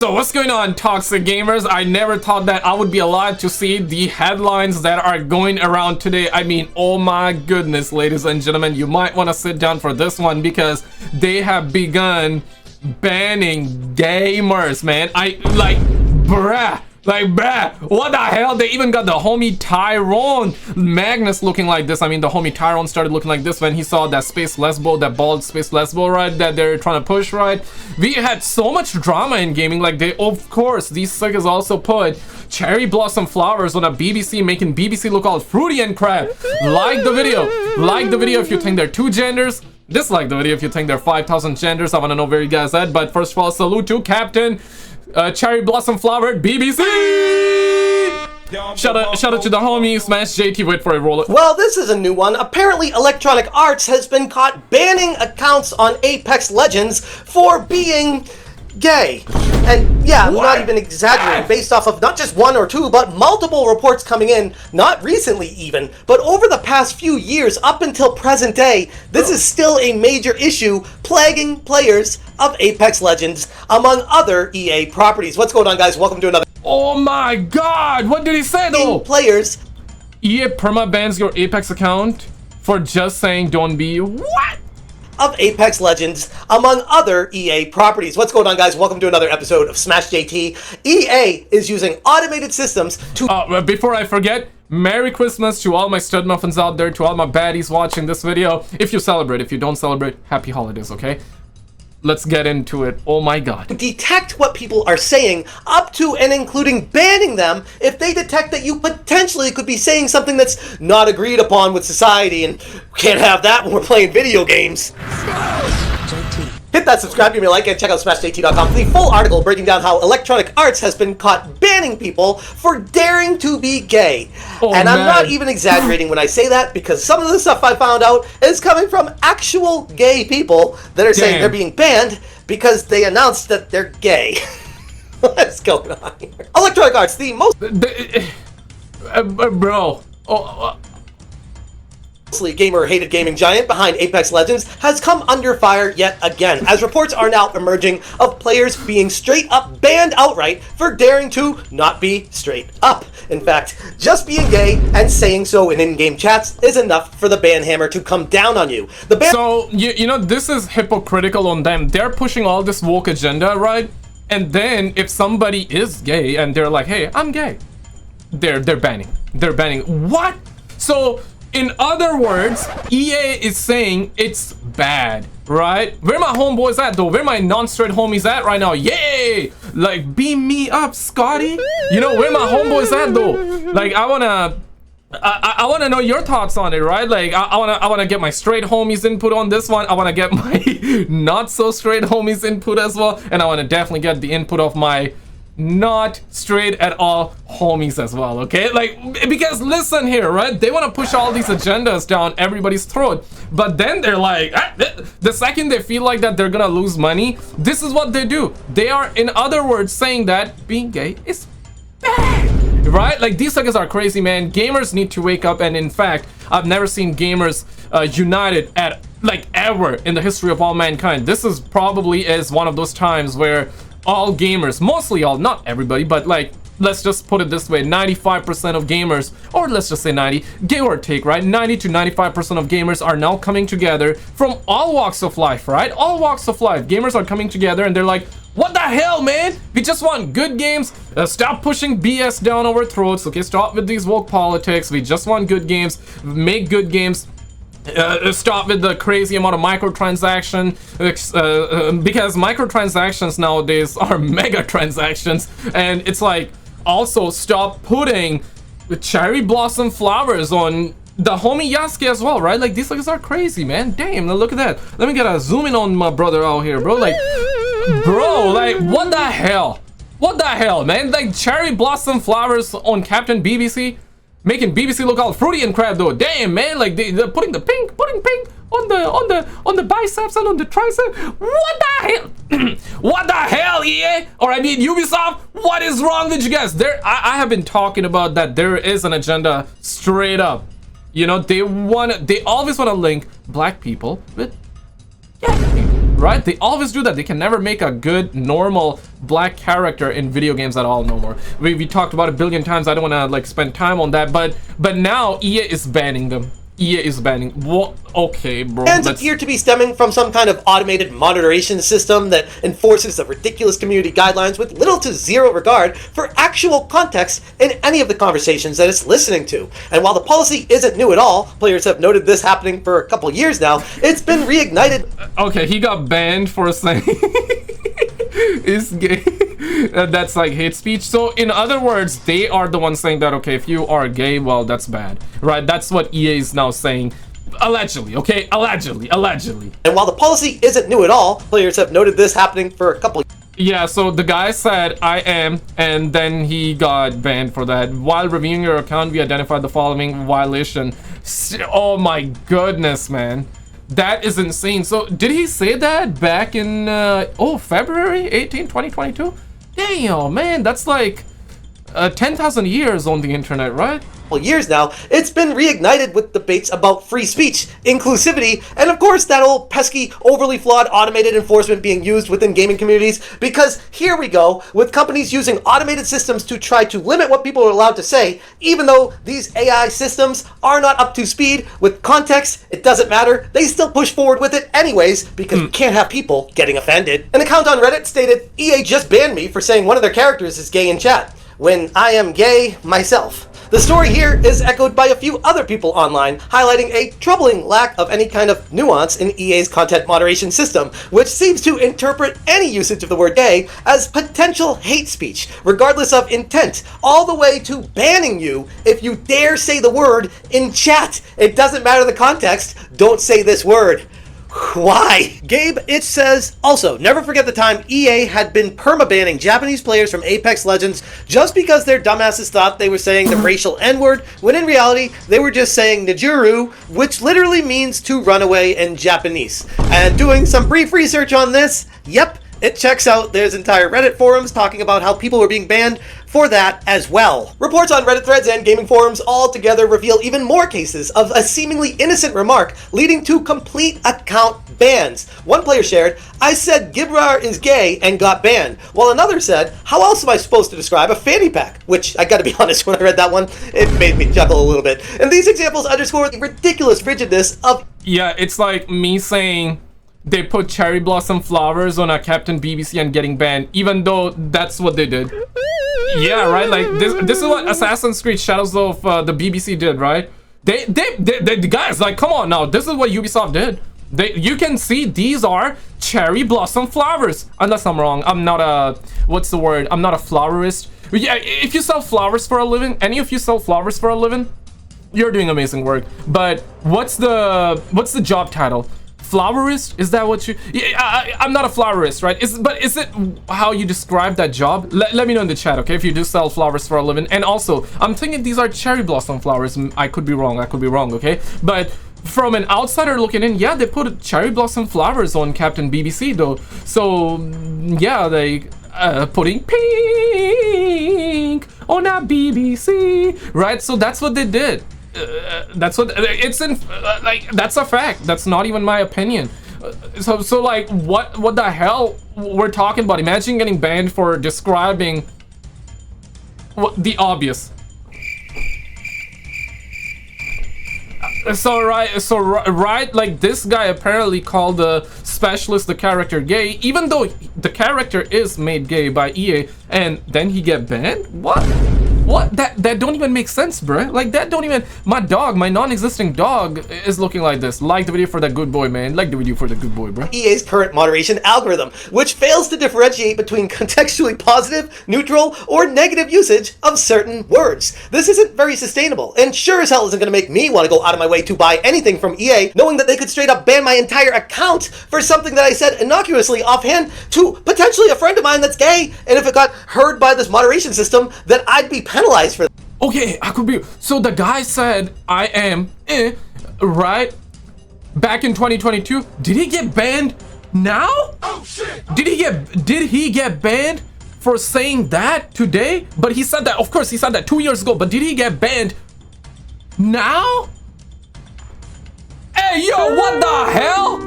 So what's going on, toxic gamers? I never thought that I would be alive to see the headlines that are going around today. I mean, oh my goodness, ladies and gentlemen, you might want to sit down for this one because they have begun banning gamers, man. Bruh, what the hell? They even got the homie Tyrone Magnus looking like this. I mean, the homie Tyrone started looking like this when he saw that space lesbo, that bald space lesbo, right, that they're trying to push, right? We had so much drama in gaming. Like, they, of course, these suckers also put cherry blossom flowers on a BBC, making BBC look all fruity and crap. Like the video if you think they're two genders. Dislike the video if you think there are 5,000 genders. I want to know where you guys at. But first of all, salute to Captain Cherry Blossom Flower BBC. Shout out to the homie Smash JT. Wait for a roll. Well, this is a new one. Apparently, Electronic Arts has been caught banning accounts on Apex Legends for being gay. And yeah, I'm not even exaggerating, based off of not just one or two, but multiple reports coming in, not recently even, but over the past few years up until present day, this is still a major issue plaguing players of Apex Legends, among other EA properties. What's going on, guys? Welcome to another... Oh my god! What did he say, though? Players... EA perma-bans your Apex account for just saying don't be... What? Of Apex Legends, among other EA properties. What's going on, guys? Welcome to another episode of Smash JT. EA is using automated systems to... before I forget, Merry Christmas to all my stud muffins out there, to all my baddies watching this video. If you celebrate, if you don't celebrate, happy holidays, okay? Let's get into it. Oh my god. Detect what people are saying, up to and including banning them if they detect that you potentially could be saying something that's not agreed upon with society, and we can't have that when we're playing video games. Hit that subscribe, give me a like, and check out SmashJT.com for the full article breaking down how Electronic Arts has been caught banning people for daring to be gay. And I'm not even exaggerating when I say that, because some of the stuff I found out is coming from actual gay people that are saying they're being banned because they announced that they're gay. What's going on here? Electronic Arts, the most... bro. Gamer-hated gaming giant behind Apex Legends has come under fire yet again, as reports are now emerging of players being straight up banned outright for daring to not be straight up. In fact, just being gay and saying so in in-game chats is enough for the ban hammer to come down on you. The ban... So, you know, this is hypocritical on them. They're pushing all this woke agenda, right? And then if somebody is gay and they're like, hey, I'm gay, they're banning. They're banning. What? So... in other words, EA is saying it's bad, right? Where my homeboys at, though? Where my non-straight homies at right now? Yay! Like, beam me up, Scotty. You know, where my homeboys at, though? Like, I wanna know your thoughts on it, right? Like, I wanna get my straight homies input on this one. I wanna get my not so straight homies input as well, and I wanna definitely get the input of my not straight at all homies as well, okay? Like, because listen here, right? They want to push all these agendas down everybody's throat, but then they're like, the second they feel like that they're gonna lose money, this is what they do. They are, in other words, saying that being gay is bad, right? Like, these suckers are crazy, man. Gamers need to wake up, and in fact, I've never seen gamers united at, like, ever in the history of all mankind. This is probably is one of those times where all gamers, mostly all, not everybody, but like, let's just put it this way, 95% of gamers, or let's just say 90, give or take, right? 90 to 95% of gamers are now coming together from all walks of life, right? All walks of life. Gamers are coming together and they're like, what the hell, man? We just want good games. Stop pushing BS down our throats, okay? Stop with these woke politics. We just want good games. Make good games. Stop with the crazy amount of microtransaction, because microtransactions nowadays are mega transactions, and it's like, also stop putting cherry blossom flowers on the homie Yasuke as well, right? Like, these guys are crazy, man. Damn, now look at that. Let me get a zoom in on my brother out here, bro. Like, bro, like, what the hell? What the hell, man? Like, cherry blossom flowers on Captain BBC? Making BBC look all fruity and crap, though. Damn, man, like they're putting pink on the biceps and on the tricep. What the hell? What the hell, EA? Or I mean Ubisoft? What is wrong with you guys? I have been talking about that there is an agenda straight up. You know, they always want to link black people with gay people, right? They always do that. They can never make a good, normal black character in video games at all no more. We talked about it a billion times. I don't want to like spend time on that, but now EA is banning them. EA is banning. What? Okay, bro. Bans appear to be stemming from some kind of automated monitoration system that enforces the ridiculous community guidelines with little to zero regard for actual context in any of the conversations that it's listening to. And while the policy isn't new at all, players have noted this happening for a couple years now, it's been reignited. Okay, he got banned for saying is gay. That's like hate speech. So in other words, they are the ones saying that, okay, if you are gay, well, that's bad, right? That's what EA is now saying. Allegedly, okay? Allegedly. And while the policy isn't new at all, players have noted this happening for a couple. Yeah, so the guy said, I am, and then he got banned for that. While reviewing your account, we identified the following violation. Oh my goodness, man. That is insane. So did he say that back in, February 18, 2022? Damn, man, that's like 10,000 years on the internet, right? Years now, it's been reignited with debates about free speech, inclusivity, and of course that old pesky, overly flawed automated enforcement being used within gaming communities, because here we go, with companies using automated systems to try to limit what people are allowed to say, even though these AI systems are not up to speed with context, it doesn't matter, they still push forward with it anyways, because we can't have people getting offended. An account on Reddit stated, EA just banned me for saying one of their characters is gay in chat, when I am gay myself. The story here is echoed by a few other people online, highlighting a troubling lack of any kind of nuance in EA's content moderation system, which seems to interpret any usage of the word gay as potential hate speech, regardless of intent, all the way to banning you if you dare say the word in chat. It doesn't matter the context, don't say this word. Why? Gabe, it says, also, never forget the time EA had been perma-banning Japanese players from Apex Legends just because their dumbasses thought they were saying the racial N-word, when in reality, they were just saying Nijuru, which literally means to run away in Japanese. And doing some brief research on this, yep, it checks out. There's entire Reddit forums talking about how people were being banned for that as well. Reports on Reddit threads and gaming forums all together reveal even more cases of a seemingly innocent remark leading to complete account bans. One player shared, I said Gibrar is gay and got banned, while another said, how else am I supposed to describe a fanny pack? Which, I gotta be honest, when I read that one, it made me chuckle a little bit. And these examples underscore the ridiculous rigidness of... Yeah, it's like me saying they put cherry blossom flowers on a Captain BBC and getting banned, even though that's what they did. Yeah, right. Like this is what Assassin's Creed Shadows of the BBC did, right? They guys, like, come on now. This is what Ubisoft did. You can see these are cherry blossom flowers. Unless I'm wrong, I'm not a what's the word? I'm not a flowerist. Yeah, if you sell flowers for a living, any of you sell flowers for a living, you're doing amazing work. But what's the job title? Flowerist? Is that what you... Yeah, I'm not a flowerist, right? But is it how you describe that job? Let me know in the chat, okay? If you do sell flowers for a living. And also, I'm thinking these are cherry blossom flowers. I could be wrong, okay? But from an outsider looking in, yeah, they put cherry blossom flowers on Captain BBC though. So, yeah, they... putting pink on a BBC, right? So that's what they did. That's what it's in, like, that's a fact. That's not even my opinion. So like, what the hell we're talking about? Imagine getting banned for describing the obvious. So right, like, this guy apparently called the specialist the character gay, even though the character is made gay by EA, and then he get banned? What? That don't even make sense, bruh. Like, that don't even... My dog, my non-existing dog is looking like this. Like the video for that good boy, man. Like the video for the good boy, bruh. EA's current moderation algorithm, which fails to differentiate between contextually positive, neutral, or negative usage of certain words. This isn't very sustainable, and sure as hell isn't going to make me want to go out of my way to buy anything from EA, knowing that they could straight up ban my entire account for something that I said innocuously offhand to potentially a friend of mine that's gay, and if it got heard by this moderation system, then I'd be penalized for that. Okay, I could be... So the guy said, I am, right? Back in 2022. Did he get banned now? Oh, shit! Did he get banned for saying that today? But he said that, of course, he said that 2 years ago, but did he get banned now? Hey, yo, what the hell?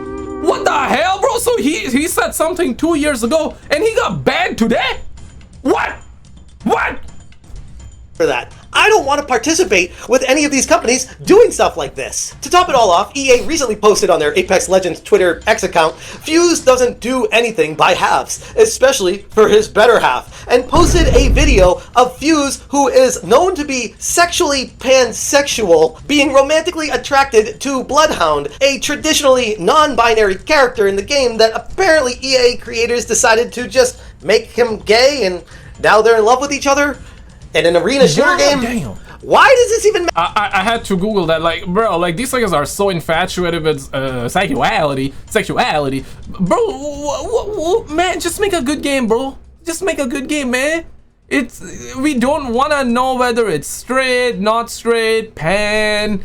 What the hell, bro? So he said something 2 years ago and he got banned today? What? What? For that. I don't want to participate with any of these companies doing stuff like this. To top it all off, EA recently posted on their Apex Legends Twitter X account, Fuse doesn't do anything by halves, especially for his better half, and posted a video of Fuse, who is known to be sexually pansexual, being romantically attracted to Bloodhound, a traditionally non-binary character in the game that apparently EA creators decided to just make him gay, and now they're in love with each other. In an arena shooter game? Damn. Why does this even matter? I had to Google that, like, bro, like, these niggas are so infatuated with sexuality. Bro, man, just make a good game, bro. Just make a good game, man. We don't want to know whether it's straight, not straight, pan,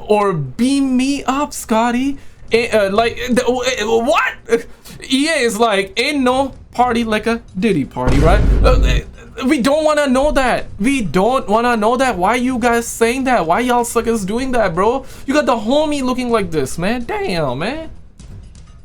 or beam me up, Scotty. What? EA is like, ain't no party like a Diddy party, right? We don't want to know that. We don't want to know that. Why you guys saying that? Why y'all suckers doing that, bro? You got the homie looking like this, man. Damn, man.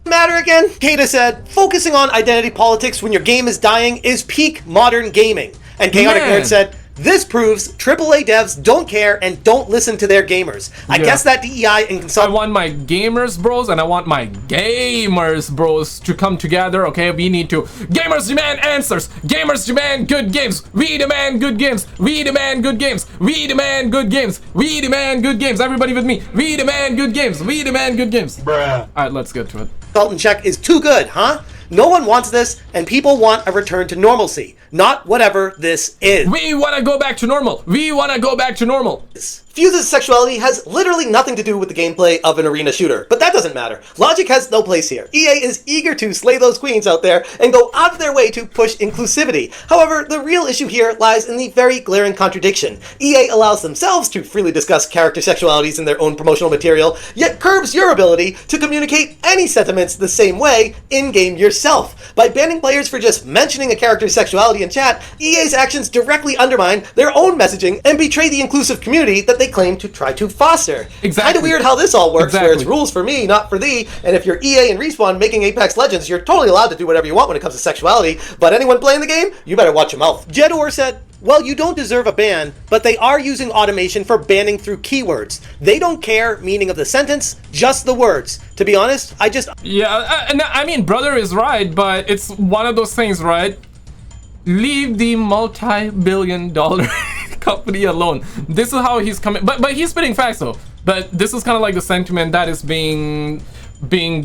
Matter again? Kata said, focusing on identity politics when your game is dying is peak modern gaming. And Chaotic Nerd said, this proves AAA devs don't care and don't listen to their gamers. I guess that DEI and I want my gamers bros and I want my gamers bros to come together, okay? We need to. Gamers demand answers. Gamers demand good games. We demand good games. We demand good games. We demand good games. We demand good games. Everybody with me. We demand good games. We demand good games. Bruh. All right, let's get to it. Dalton check is too good, huh? No one wants this, and people want a return to normalcy, not whatever this is. We want to go back to normal. We want to go back to normal. Fuse's sexuality has literally nothing to do with the gameplay of an arena shooter, but that doesn't matter. Logic has no place here. EA is eager to slay those queens out there and go out of their way to push inclusivity. However, the real issue here lies in the very glaring contradiction. EA allows themselves to freely discuss character sexualities in their own promotional material, yet curbs your ability to communicate any sentiments the same way in-game yourself. By banning players for just mentioning a character's sexuality in chat, EA's actions directly undermine their own messaging and betray the inclusive community that they claim to try to foster. Exactly. Kind of weird how this all works, where it's rules for me, not for thee, and if you're EA and Respawn making Apex Legends, you're totally allowed to do whatever you want when it comes to sexuality, but anyone playing the game, you better watch your mouth. Jedor said, well, you don't deserve a ban, but they are using automation for banning through keywords. They don't care meaning of the sentence, just the words. To be honest, Yeah, I mean, brother is right, but it's one of those things, right? Leave the multi-billion-dollar company alone. This is how he's coming, but he's spitting facts though. But this is kind of like the sentiment that is being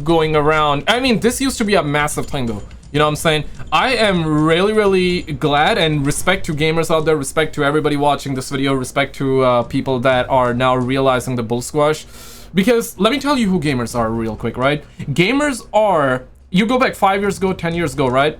going around. I mean, this used to be a massive thing though. You know what I'm saying? I am really glad, and respect to gamers out there, respect to everybody watching this video, respect to people that are now realizing the bull squash. Because let me tell you who gamers are real quick, right? Gamers are, you go back 5 years ago, 10 years ago, right?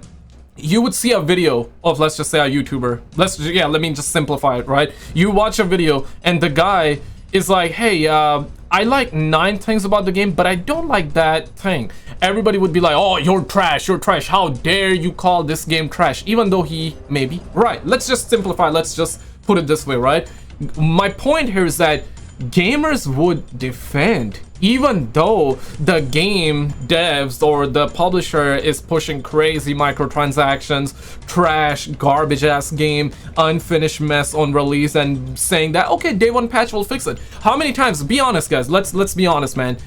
You would see a video of, let's just say, a YouTuber. Let me just simplify it, right? You watch a video and the guy is like, hey, I like 9 things about the game, but I don't like that thing. Everybody would be like, oh, you're trash, how dare you call this game trash, even though he may be right. Let's just simplify, let's just put it this way, right? My point here is that gamers would defend, even though the game devs or the publisher is pushing crazy microtransactions, trash, garbage ass game, unfinished mess on release, and saying that, okay, day one patch will fix it. How many times, be honest guys, let's be honest, man,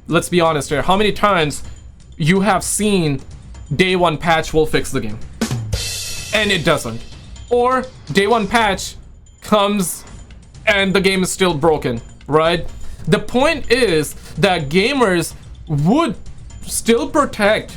let's be honest here, how many times you have seen day one patch will fix the game and it doesn't, or day one patch comes and the game is still broken, right? The point is that gamers would still protect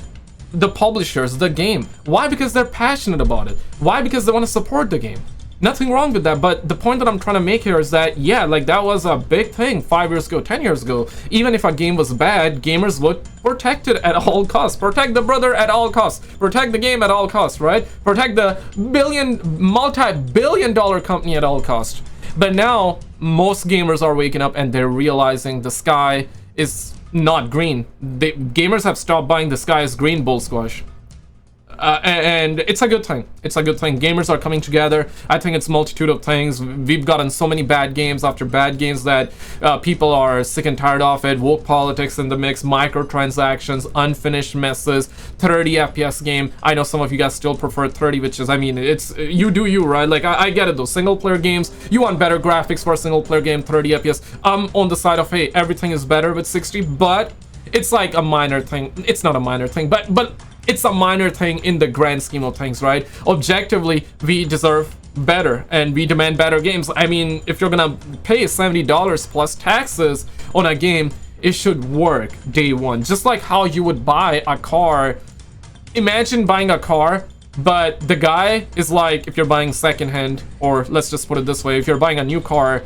the publishers, the game. Why? Because they're passionate about it. Why? Because they want to support the game. Nothing wrong with that, but the point that I'm trying to make here is that, yeah, like that was a big thing 5 years ago, 10 years ago. Even if a game was bad, gamers would protect it at all costs. Protect the brother at all costs. Protect the game at all costs, right? Protect the multi-billion-dollar company at all costs. But now, most gamers are waking up and they're realizing the sky is not green. Gamers have stopped buying the sky is green bull squash. and it's a good thing. It's a good thing. Gamers are coming together. I think it's multitude of things. We've gotten so many bad games after bad games that people are sick and tired of it. Woke politics in the mix, microtransactions, unfinished messes, 30 FPS game. I know some of you guys still prefer 30, which is, I mean, it's you do you, right? Like I get it though. Single player games, you want better graphics for a single player game, 30 FPS. I'm on the side of, hey, everything is better with 60, but it's like a minor thing. It's not a minor thing, but it's a minor thing in the grand scheme of things, right? Objectively, we deserve better and we demand better games. I mean, if you're gonna pay $70 plus taxes on a game, it should work day one. Just like how you would buy a car. Imagine buying a car, but the guy is like, if you're buying secondhand, or let's just put it this way, if you're buying a new car,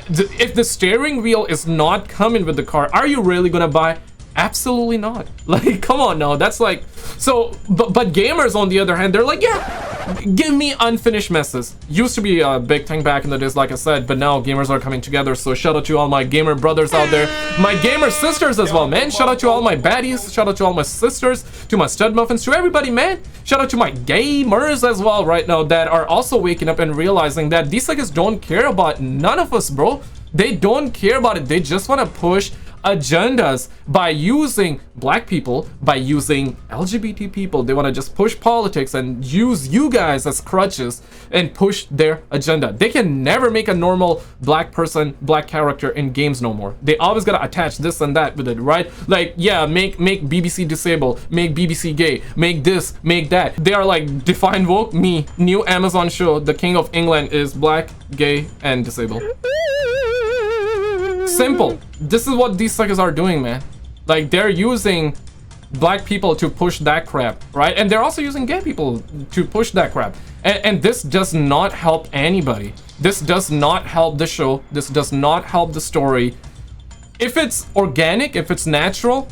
if the steering wheel is not coming with the car, are you really gonna buy? Absolutely not. Like, come on now. That's like, so, but gamers on the other hand, they're like, yeah, give me unfinished messes. Used to be a big thing back in the days, like I said, but now gamers are coming together. So shout out to all my gamer brothers out there, my gamer sisters as well, man. Shout out to all my baddies, shout out to all my sisters, to my stud muffins, to everybody, man. Shout out to my gamers as well right now that are also waking up and realizing that these suckers don't care about none of us, bro. They don't care about it. They just want to push agendas by using black people, by using LGBT people. They want to just push politics and use you guys as crutches and push their agenda. They can never make a normal black person, black character in games no more. They always gotta attach this and that with it, right? Like, yeah, make BBC disabled, make BBC gay, make this, make that. They are like, define woke, me, new Amazon show, the King of England is black, gay, and disabled. Simple. This is what these suckers are doing, man. Like, they're using black people to push that crap, right? And they're also using gay people to push that crap. And this does not help anybody. This does not help the show. This does not help the story. If it's organic, if it's natural,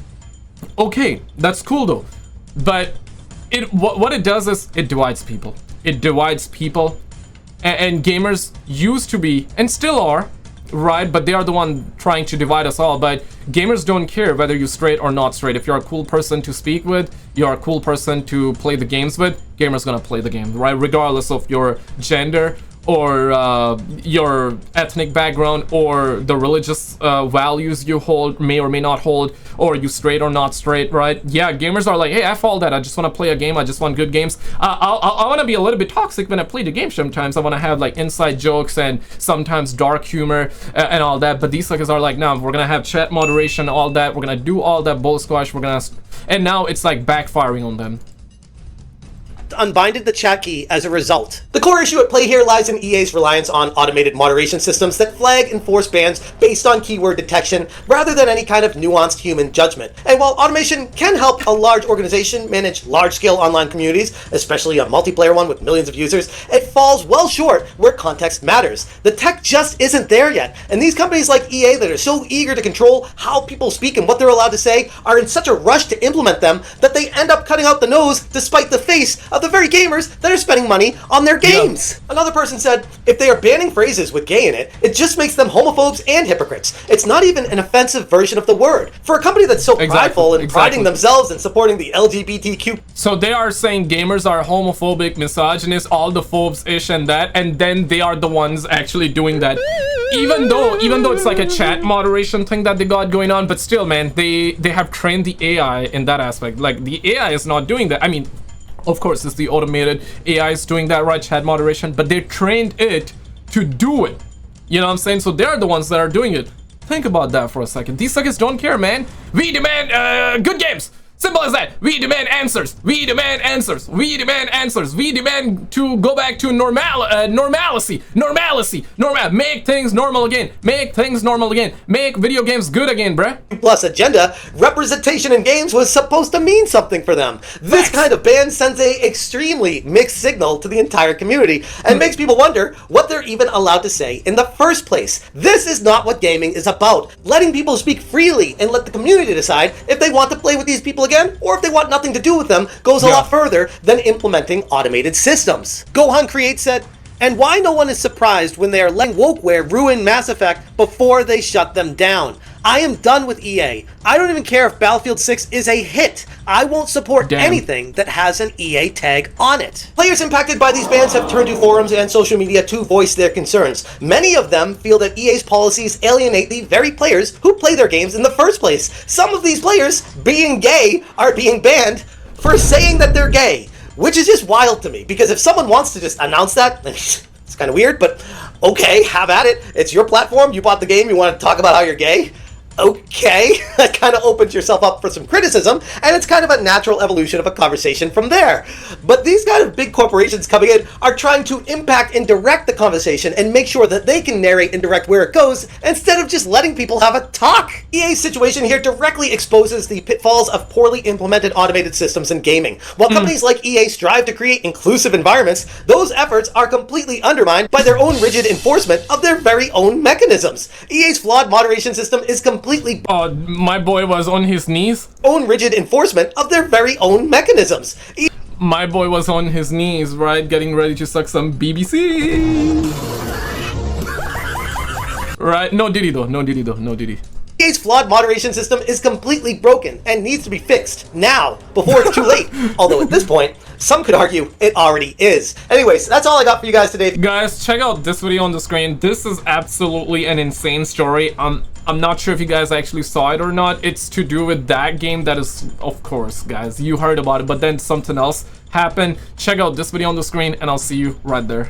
okay, that's cool though. But what it does is it divides people. It divides people. And gamers used to be, and still are, right, but they are the one trying to divide us all. But gamers don't care whether you're straight or not straight. If you're a cool person to speak with, you're a cool person to play the games with, gamers gonna play the game, right? Regardless of your gender or your ethnic background or the religious values you hold, may or may not hold, or you straight or not straight, right? Yeah, gamers are like, hey, F all that. I just want to play a game. I just want good games. I want to be a little bit toxic when I play the game sometimes. I want to have like inside jokes and sometimes dark humor and all that. But these suckers are like, no, we're going to have chat moderation, all that. We're going to do all that bull squash. We're going to... And now it's like backfiring on them. Unbinded the chat key as a result. The core issue at play here lies in EA's reliance on automated moderation systems that flag and force bans based on keyword detection rather than any kind of nuanced human judgment. And while automation can help a large organization manage large-scale online communities, especially a multiplayer one with millions of users, it falls well short where context matters. The tech just isn't there yet, and these companies like EA that are so eager to control how people speak and what they're allowed to say are in such a rush to implement them that they end up cutting out the nose despite the face of the very gamers that are spending money on their games. Yep. Another person said, if they are banning phrases with gay in it, it just makes them homophobes and hypocrites. It's not even an offensive version of the word. For a company that's so prideful and priding themselves in supporting the LGBTQ. So they are saying gamers are homophobic, misogynist, all the phobes-ish and that, and then they are the ones actually doing that. Even though it's like a chat moderation thing that they got going on, but still, man, they have trained the AI in that aspect. Like, the AI is not doing that. I mean, of course, it's the automated AI is doing that, right? Chat moderation, but they trained it to do it. You know what I'm saying? So they're the ones that are doing it. Think about that for a second. These suckers don't care, man. We demand good games. Simple as that. We demand answers. We demand answers. We demand answers. We demand to go back to normalcy. Make things normal again. Make things normal again. Make video games good again, bruh. Plus agenda, representation in games was supposed to mean something for them. This kind of ban sends a extremely mixed signal to the entire community and makes people wonder what they're even allowed to say in the first place. This is not what gaming is about. Letting people speak freely and let the community decide if they want to play with these people again, or if they want nothing to do with them, goes a lot further than implementing automated systems. Gohan Create said, and why no one is surprised when they are letting Wokeware ruin Mass Effect before they shut them down. I am done with EA. I don't even care if Battlefield 6 is a hit. I won't support anything that has an EA tag on it. Players impacted by these bans have turned to forums and social media to voice their concerns. Many of them feel that EA's policies alienate the very players who play their games in the first place. Some of these players, being gay, are being banned for saying that they're gay, which is just wild to me, because if someone wants to just announce that, it's kind of weird, but okay, have at it. It's your platform, you bought the game, you want to talk about how you're gay? Okay, that kind of opens yourself up for some criticism, and it's kind of a natural evolution of a conversation from there. But these kind of big corporations coming in are trying to impact and direct the conversation and make sure that they can narrate and direct where it goes instead of just letting people have a talk. EA's situation here directly exposes the pitfalls of poorly implemented automated systems in gaming. While companies like EA strive to create inclusive environments, those efforts are completely undermined by their own rigid enforcement of their very own mechanisms. EA's flawed moderation system is completely my boy was on his knees. Own rigid enforcement of their very own mechanisms. My boy was on his knees, right, getting ready to suck some BBC. Right? No Diddy though. No Diddy though. No Diddy. EA's flawed moderation system is completely broken and needs to be fixed now, before it's too late. Although at this point, some could argue it already is. Anyways, that's all I got for you guys today. Guys, check out this video on the screen. This is absolutely an insane story. I'm not sure if you guys actually saw it or not. It's to do with that game that is, of course, guys, you heard about it, but then something else happened. Check out this video on the screen and I'll see you right there.